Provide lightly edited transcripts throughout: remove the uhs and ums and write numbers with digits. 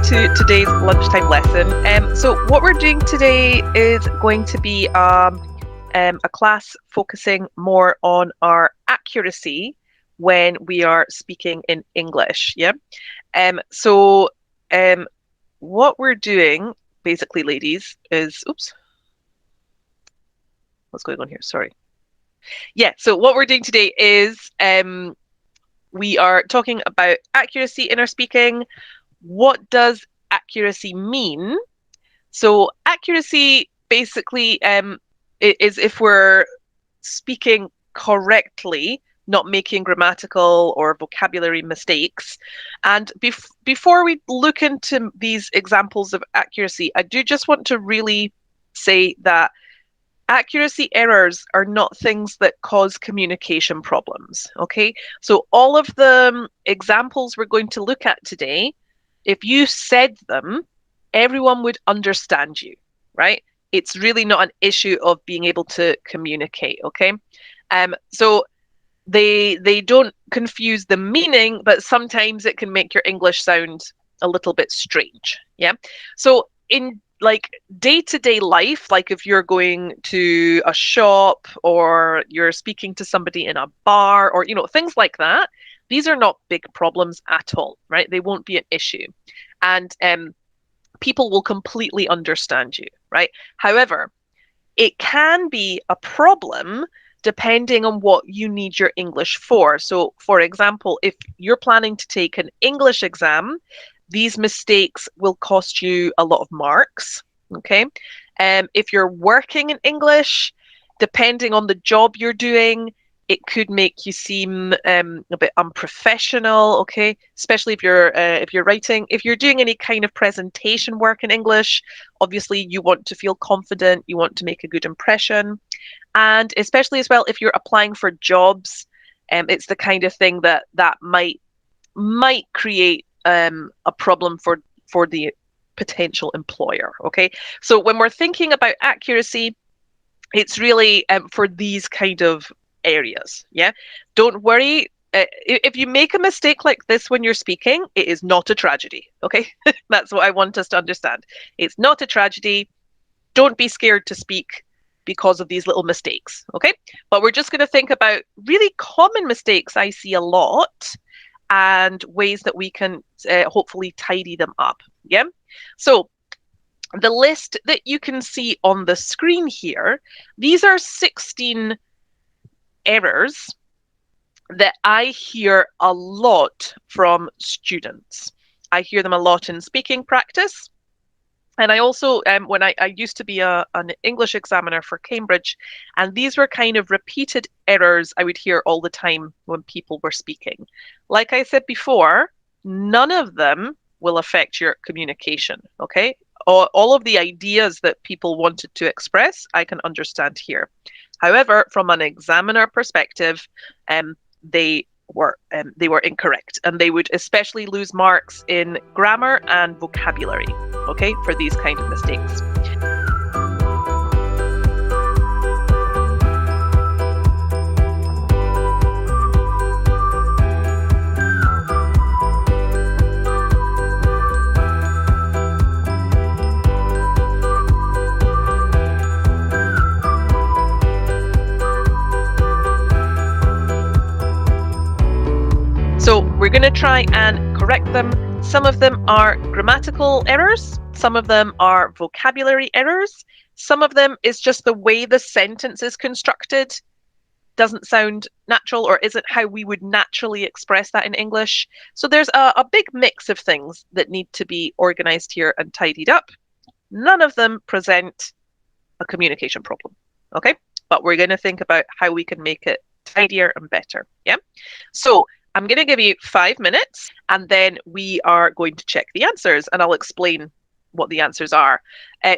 to today's lunchtime lesson. So what we're doing today is going to be a class focusing more on our accuracy when we are speaking in English. Yeah. So what we're doing, basically, ladies, is what's going on here? Sorry. Yeah. So what we're doing today is we are talking about accuracy in our speaking. What does accuracy mean? So accuracy basically is if we're speaking correctly, not making grammatical or vocabulary mistakes. And before we look into these examples of accuracy, I do just want to really say that accuracy errors are not things that cause communication problems, okay? So all of the examples we're going to look at today, if you said them, everyone would understand you, right? It's really not an issue of being able to communicate, okay? So they don't confuse the meaning, but sometimes it can make your English sound a little bit strange, yeah? So in like day-to-day life, like if you're going to a shop or you're speaking to somebody in a bar or, things like that, these are not big problems at all, right? They won't be an issue. And people will completely understand you, right? However, it can be a problem depending on what you need your English for. So, for example, if you're planning to take an English exam, these mistakes will cost you a lot of marks, okay? If you're working in English, depending on the job you're doing, it could make you seem a bit unprofessional, okay? Especially if you're writing. If you're doing any kind of presentation work in English, obviously you want to feel confident, you want to make a good impression. And especially as well, if you're applying for jobs, it's the kind of thing that might create a problem for the potential employer, okay? So when we're thinking about accuracy, it's really for these kind of areas, yeah? Don't worry. If you make a mistake like this when you're speaking, it is not a tragedy, okay? That's what I want us to understand. It's not a tragedy. Don't be scared to speak because of these little mistakes, okay? But we're just going to think about really common mistakes I see a lot and ways that we can hopefully tidy them up, yeah? So the list that you can see on the screen here, these are 16 errors that I hear a lot from students. I hear them a lot in speaking practice. And I also, when I used to be an English examiner for Cambridge, and these were kind of repeated errors I would hear all the time when people were speaking. Like I said before, none of them will affect your communication, okay? All of the ideas that people wanted to express, I can understand here. However, from an examiner perspective, they were incorrect, and they would especially lose marks in grammar and vocabulary, okay, for these kind of mistakes. So we're going to try and correct them. Some of them are grammatical errors. Some of them are vocabulary errors. Some of them is just the way the sentence is constructed doesn't sound natural or isn't how we would naturally express that in English. So there's a big mix of things that need to be organized here and tidied up. None of them present a communication problem, okay? But we're going to think about how we can make it tidier and better, yeah? So I'm going to give you 5 minutes, and then we are going to check the answers, and I'll explain what the answers are.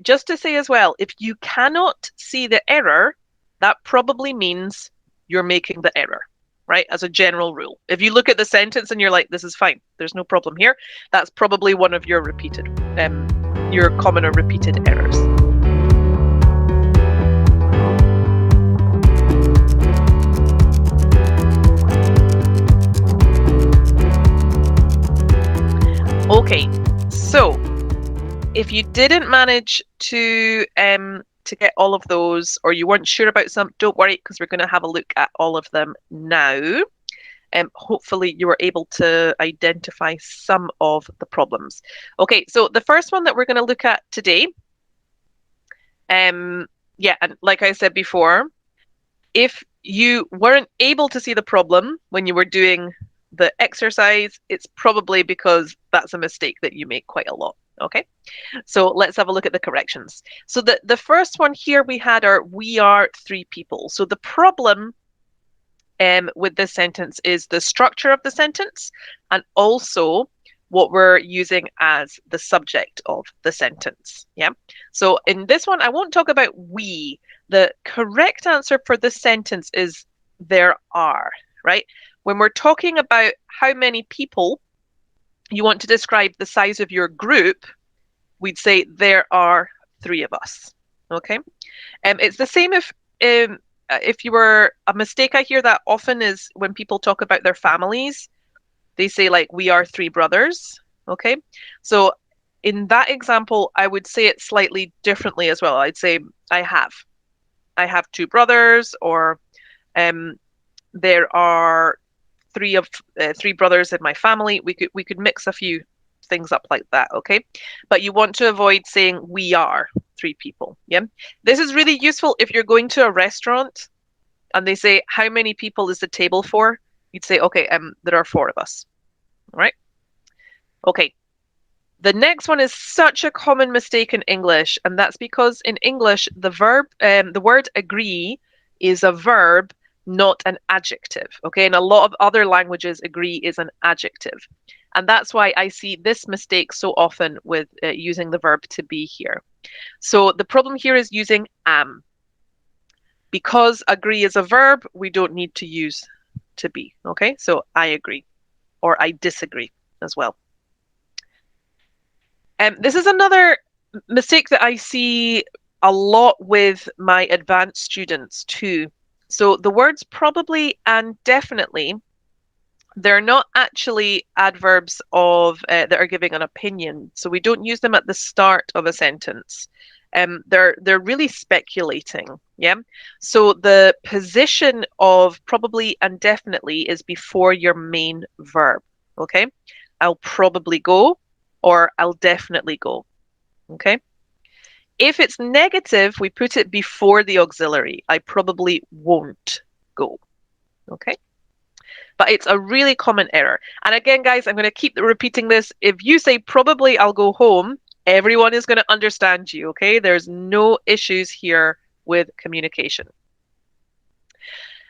Just to say as well, if you cannot see the error, that probably means you're making the error, right? As a general rule. If you look at the sentence and you're like, this is fine, there's no problem here, that's probably one of your common or repeated errors. Okay, so if you didn't manage to get all of those, or you weren't sure about some, don't worry, because we're going to have a look at all of them now. Hopefully you were able to identify some of the problems. Okay, so the first one that we're going to look at today, yeah, and like I said before, if you weren't able to see the problem when you were doing the exercise, it's probably because that's a mistake that you make quite a lot. Okay, so let's have a look at the corrections. So the first one here we had are we are 3 people. So the problem with this sentence is the structure of the sentence and also what we're using as the subject of the sentence. Yeah. So in this one, I won't talk about we. The correct answer for this sentence is there are, right? When we're talking about how many people you want to describe the size of your group, we'd say there are 3 of us. Okay. It's the same if you were, a mistake I hear that often is when people talk about their families, they say like, we are 3 brothers. Okay. So in that example, I would say it slightly differently as well. I'd say I have 2 brothers, or there are 3 brothers in my family. We could mix a few things up like that, okay? But you want to avoid saying we are 3 people. Yeah. This is really useful if you're going to a restaurant and they say, how many people is the table for? You'd say, okay, there are 4 of us. All right. Okay. The next one is such a common mistake in English, and that's because in English the word agree is a verb, not an adjective. Okay, in a lot of other languages, agree is an adjective, and that's why I see this mistake so often with using the verb to be here. So the problem here is using am. Because agree is a verb, we don't need to use to be. Okay, so I agree, or I disagree as well. This is another mistake that I see a lot with my advanced students too. So the words probably and definitely, they're not actually adverbs of that are giving an opinion. So we don't use them at the start of a sentence. They're really speculating. Yeah. So the position of probably and definitely is before your main verb. Okay. I'll probably go, or I'll definitely go. Okay. If it's negative, we put it before the auxiliary. I probably won't go. Okay. But it's a really common error. And again, guys, I'm going to keep repeating this. If you say probably I'll go home, everyone is going to understand you. Okay. There's no issues here with communication.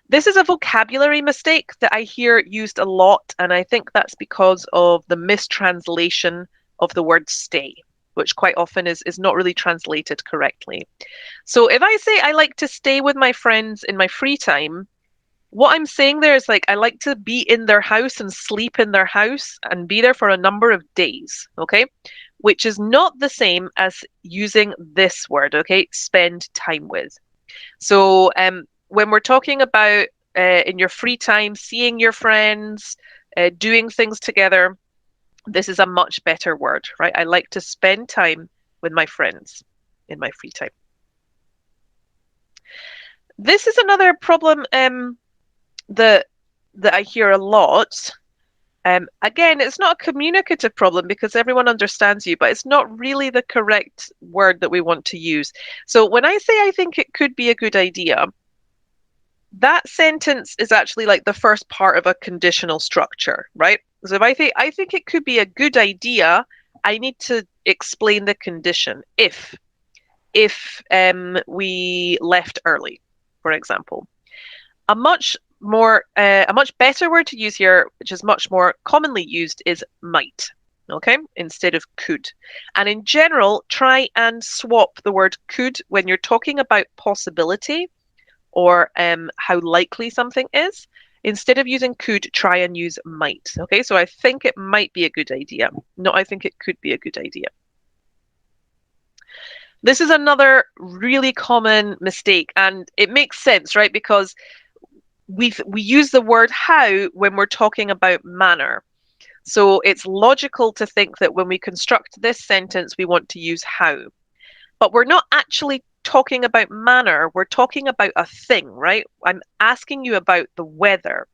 This is a vocabulary mistake that I hear used a lot, and I think that's because of the mistranslation of the word stay, which quite often is not really translated correctly. So if I say I like to stay with my friends in my free time, what I'm saying there is like I like to be in their house and sleep in their house and be there for a number of days, okay? Which is not the same as using this word, okay? Spend time with. So when we're talking about in your free time, seeing your friends, doing things together, this is a much better word, right? I like to spend time with my friends in my free time. This is another problem that I hear a lot. Again, it's not a communicative problem because everyone understands you, but it's not really the correct word that we want to use. So when I say I think it could be a good idea, that sentence is actually like the first part of a conditional structure, right? So if I think it could be a good idea, I need to explain the condition. If we left early, for example. A much better word to use here, which is much more commonly used, is might. Okay, instead of could. And in general, try and swap the word could when you're talking about possibility or how likely something is. Instead of using could, try and use might. Okay, so I think it might be a good idea. No, I think it could be a good idea. This is another really common mistake, and it makes sense, right? Because we use the word how when we're talking about manner. So it's logical to think that when we construct this sentence, we want to use how. But we're not actually talking about manner, we're talking about a thing, right? I'm asking you about the weather.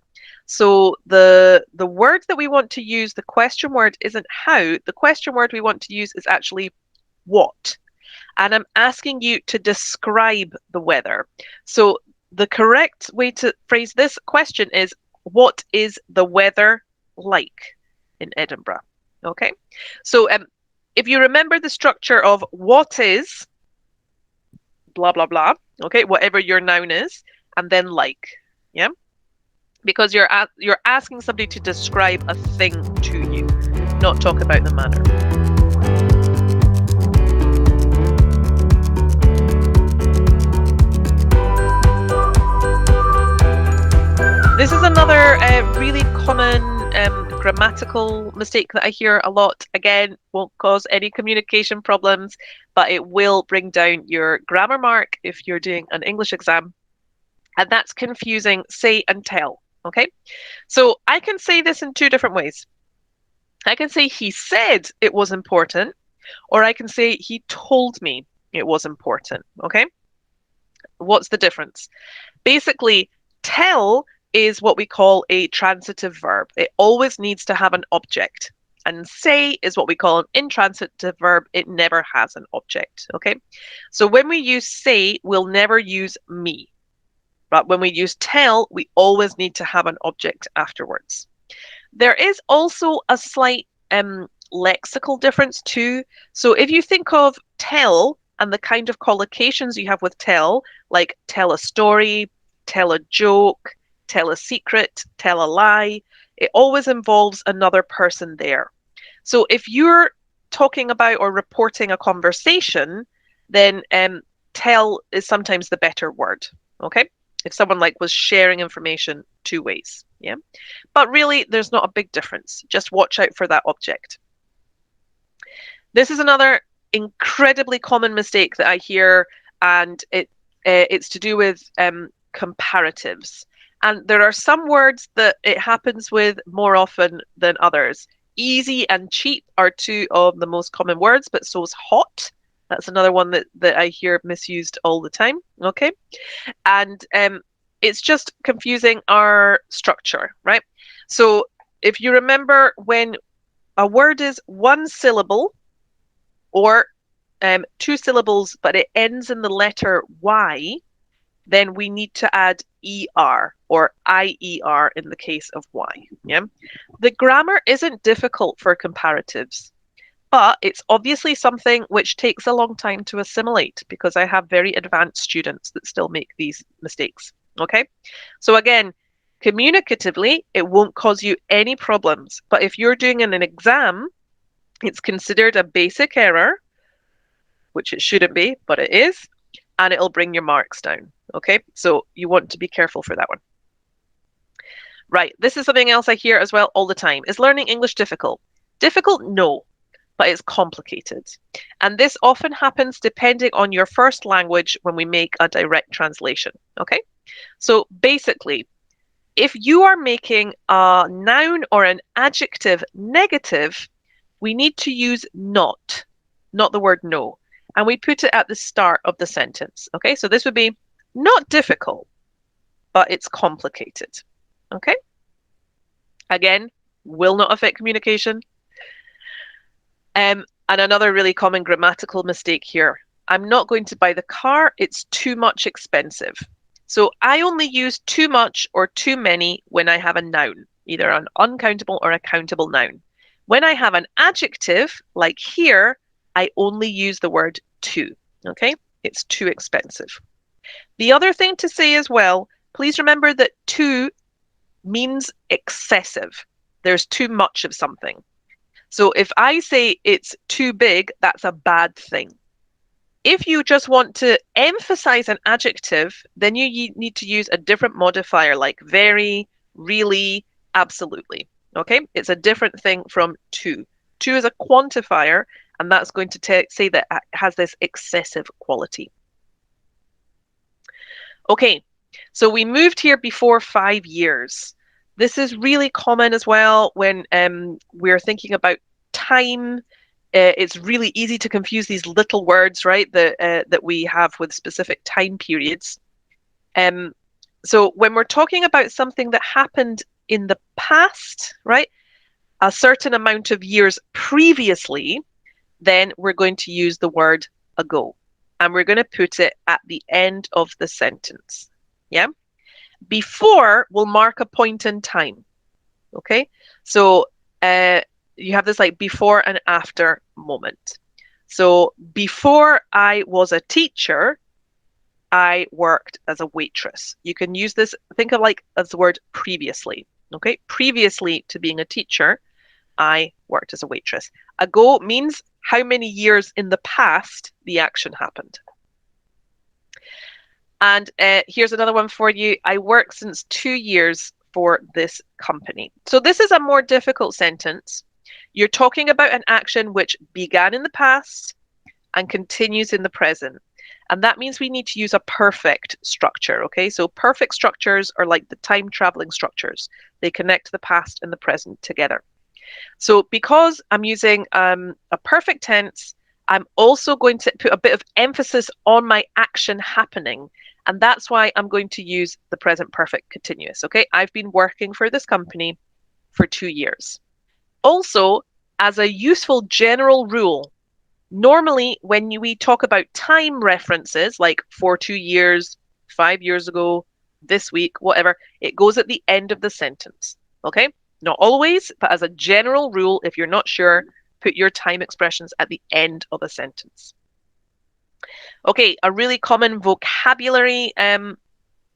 So the word that we want to use, the question word isn't how, the question word we want to use is actually what. And I'm asking you to describe the weather. So the correct way to phrase this question is, what is the weather like in Edinburgh? Okay, so if you remember the structure of what is, blah, blah, blah, okay, whatever your noun is, and then like, yeah? Because you're asking somebody to describe a thing to you, not talk about the manner. This is another really common grammatical mistake that I hear a lot. Again, won't cause any communication problems, but it will bring down your grammar mark if you're doing an English exam. And that's confusing say and tell, okay? So I can say this in two different ways. I can say he said it was important, or I can say he told me it was important, okay? What's the difference? Basically, tell is what we call a transitive verb. It always needs to have an object. And say is what we call an intransitive verb. It never has an object, okay? So when we use say, we'll never use me. But when we use tell, we always need to have an object afterwards. There is also a slight lexical difference too. So if you think of tell and the kind of collocations you have with tell, like tell a story, tell a joke, tell a secret, tell a lie, it always involves another person there. So if you're talking about or reporting a conversation, then tell is sometimes the better word, okay? If someone like was sharing information two ways, yeah? But really, there's not a big difference. Just watch out for that object. This is another incredibly common mistake that I hear, and it's to do with comparatives. And there are some words that it happens with more often than others. Easy and cheap are two of the most common words, but so is hot. That's another one that I hear misused all the time, okay? And it's just confusing our structure, right? So if you remember, when a word is one syllable or two syllables, but it ends in the letter Y, then we need to add ER or IER in the case of Y. Yeah? The grammar isn't difficult for comparatives, but it's obviously something which takes a long time to assimilate because I have very advanced students that still make these mistakes. Okay? So again, communicatively, it won't cause you any problems. But if you're doing an exam, it's considered a basic error, which it shouldn't be, but it is, and it'll bring your marks down. Okay? So you want to be careful for that one. Right, this is something else I hear as well all the time. Is learning English difficult? Difficult? No, but it's complicated. And this often happens depending on your first language when we make a direct translation. Okay? So basically, if you are making a noun or an adjective negative, we need to use not the word no. And we put it at the start of the sentence. Okay, so this would be not difficult, but it's complicated. Okay? Again, will not affect communication. And another really common grammatical mistake here. I'm not going to buy the car, it's too much expensive. So I only use too much or too many when I have a noun, either an uncountable or a countable noun. When I have an adjective, like here, I only use the word too, okay? It's too expensive. The other thing to say as well, please remember that too means excessive. There's too much of something. So if I say it's too big, that's a bad thing. If you just want to emphasize an adjective, then you need to use a different modifier like very, really, absolutely. Okay? It's a different thing from too. Too is a quantifier, and that's going to say that it has this excessive quality. Okay, so we moved here before 5 years. This is really common as well when we're thinking about time. It's really easy to confuse these little words, right, that we have with specific time periods. So when we're talking about something that happened in the past, right, a certain amount of years previously, then we're going to use the word ago. And we're going to put it at the end of the sentence. Yeah? Before will mark a point in time. Okay? So you have this like before and after moment. So before I was a teacher, I worked as a waitress. You can use this, think of like as the word previously. Okay? Previously to being a teacher, I worked as a waitress. Ago means how many years in the past the action happened. And here's another one for you. I worked since 2 years for this company. So this is a more difficult sentence. You're talking about an action which began in the past and continues in the present. And that means we need to use a perfect structure, okay? So perfect structures are like the time traveling structures. They connect the past and the present together. So because I'm using a perfect tense, I'm also going to put a bit of emphasis on my action happening. And that's why I'm going to use the present perfect continuous, okay? I've been working for this company for 2 years. Also, as a useful general rule, normally when we talk about time references, like for 2 years, 5 years ago, this week, whatever, it goes at the end of the sentence, okay? Not always, but as a general rule, if you're not sure, put your time expressions at the end of a sentence. Okay, a really common vocabulary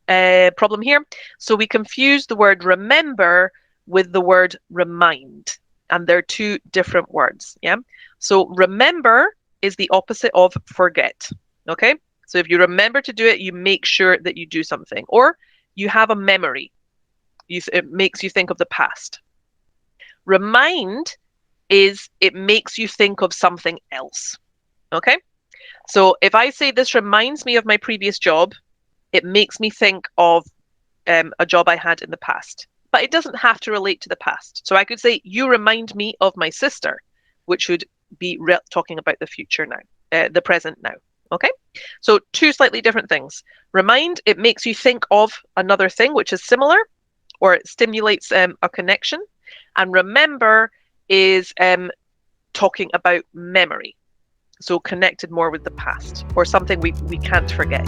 problem here. So we confuse the word remember with the word remind, and they're two different words, yeah? So remember is the opposite of forget, okay? So if you remember to do it, you make sure that you do something, or you have a memory. It makes you think of the past. Remind is it makes you think of something else, okay? So if I say this reminds me of my previous job, it makes me think of a job I had in the past. But it doesn't have to relate to the past. So I could say, you remind me of my sister, which would be talking about the future now, the present now. Okay? So two slightly different things. Remind, it makes you think of another thing which is similar, or it stimulates a connection. And remember is talking about memory. So connected more with the past, or something we can't forget.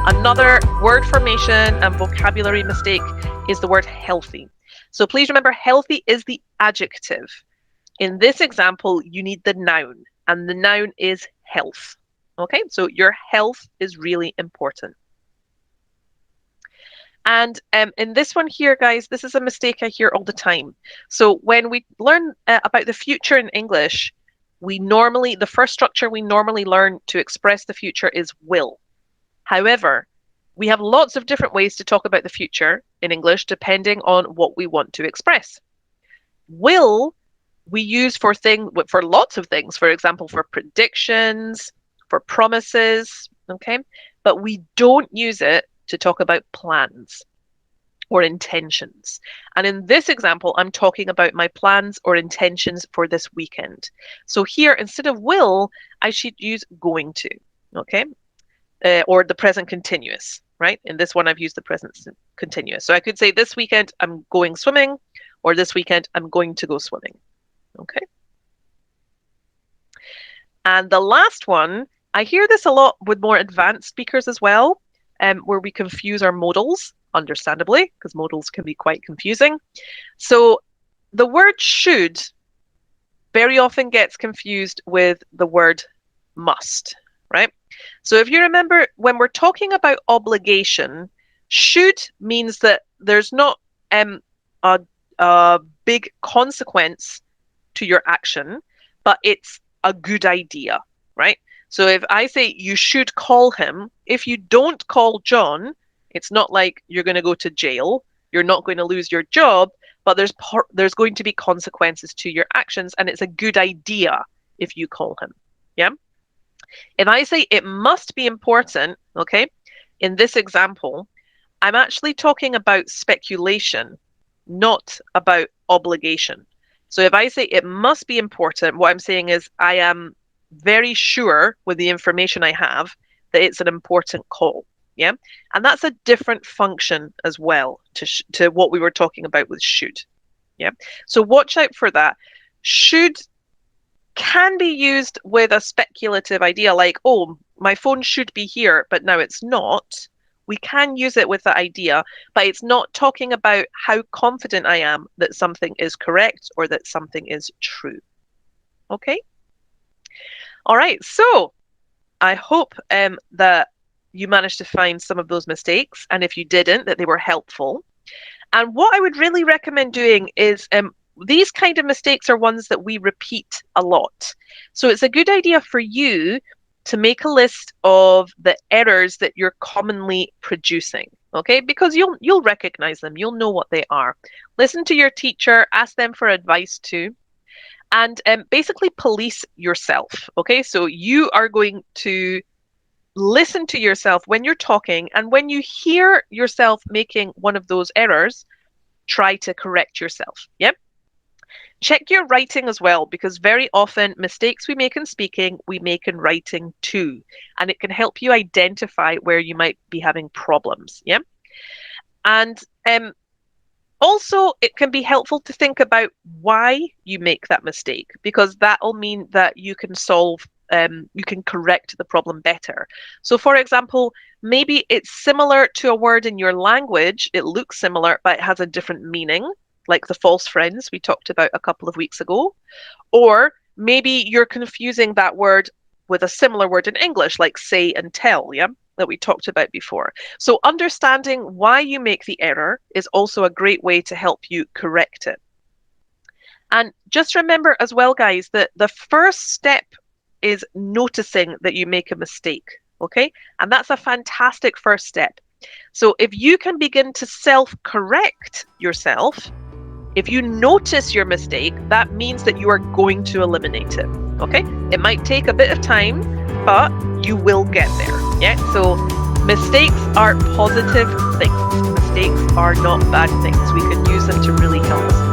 Another word formation and vocabulary mistake is the word healthy. So please remember, healthy is the adjective. In this example, you need the noun, and the noun is health. Okay, so your health is really important. And in this one here, guys, this is a mistake I hear all the time. So when we learn about the future in English, the first structure we normally learn to express the future is will. However, we have lots of different ways to talk about the future in English, depending on what we want to express. Will we use for lots of things, for example, for predictions, for promises, okay? But we don't use it to talk about plans or intentions. And in this example, I'm talking about my plans or intentions for this weekend. So here, instead of will, I should use going to, okay? Or the present continuous, right? In this one, I've used the present continuous. So I could say this weekend I'm going swimming, or this weekend I'm going to go swimming, okay? And the last one, I hear this a lot with more advanced speakers as well, where we confuse our modals, understandably, because modals can be quite confusing. So the word should very often gets confused with the word must, right? So if you remember, when we're talking about obligation, should means that there's not a big consequence to your action, but it's a good idea, right? So if I say you should call him, if you don't call John, it's not like you're going to go to jail, you're not going to lose your job, but there's going to be consequences to your actions, and it's a good idea if you call him. Yeah? If I say it must be important, okay, in this example, I'm actually talking about speculation, not about obligation. So if I say it must be important, what I'm saying is I am very sure with the information I have that it's an important call. Yeah. And that's a different function as well to what we were talking about with should. Yeah. So watch out for that. Should can be used with a speculative idea like, oh, my phone should be here, but now it's not. We can use it with the idea, but it's not talking about how confident I am that something is correct or that something is true. Okay? All right, so I hope that you managed to find some of those mistakes, and if you didn't, that they were helpful. And what I would really recommend doing is these kind of mistakes are ones that we repeat a lot. So it's a good idea for you to make a list of the errors that you're commonly producing, okay? Because you'll recognize them, you'll know what they are. Listen to your teacher, ask them for advice too, and basically police yourself, okay? So you are going to listen to yourself when you're talking, and when you hear yourself making one of those errors, try to correct yourself. Yep. Check your writing as well, because very often mistakes we make in speaking, we make in writing too. And it can help you identify where you might be having problems. Yeah. And also, it can be helpful to think about why you make that mistake, because that'll mean that you can you can correct the problem better. So for example, maybe it's similar to a word in your language, it looks similar, but it has a different meaning, like the false friends we talked about a couple of weeks ago. Or maybe you're confusing that word with a similar word in English, like say and tell, yeah, that we talked about before. So understanding why you make the error is also a great way to help you correct it. And just remember as well, guys, that the first step is noticing that you make a mistake, okay? And that's a fantastic first step. So if you can begin to self-correct yourself, if you notice your mistake, that means that you are going to eliminate it, okay? It might take a bit of time, but you will get there, yeah? So mistakes are positive things. Mistakes are not bad things. We can use them to really help us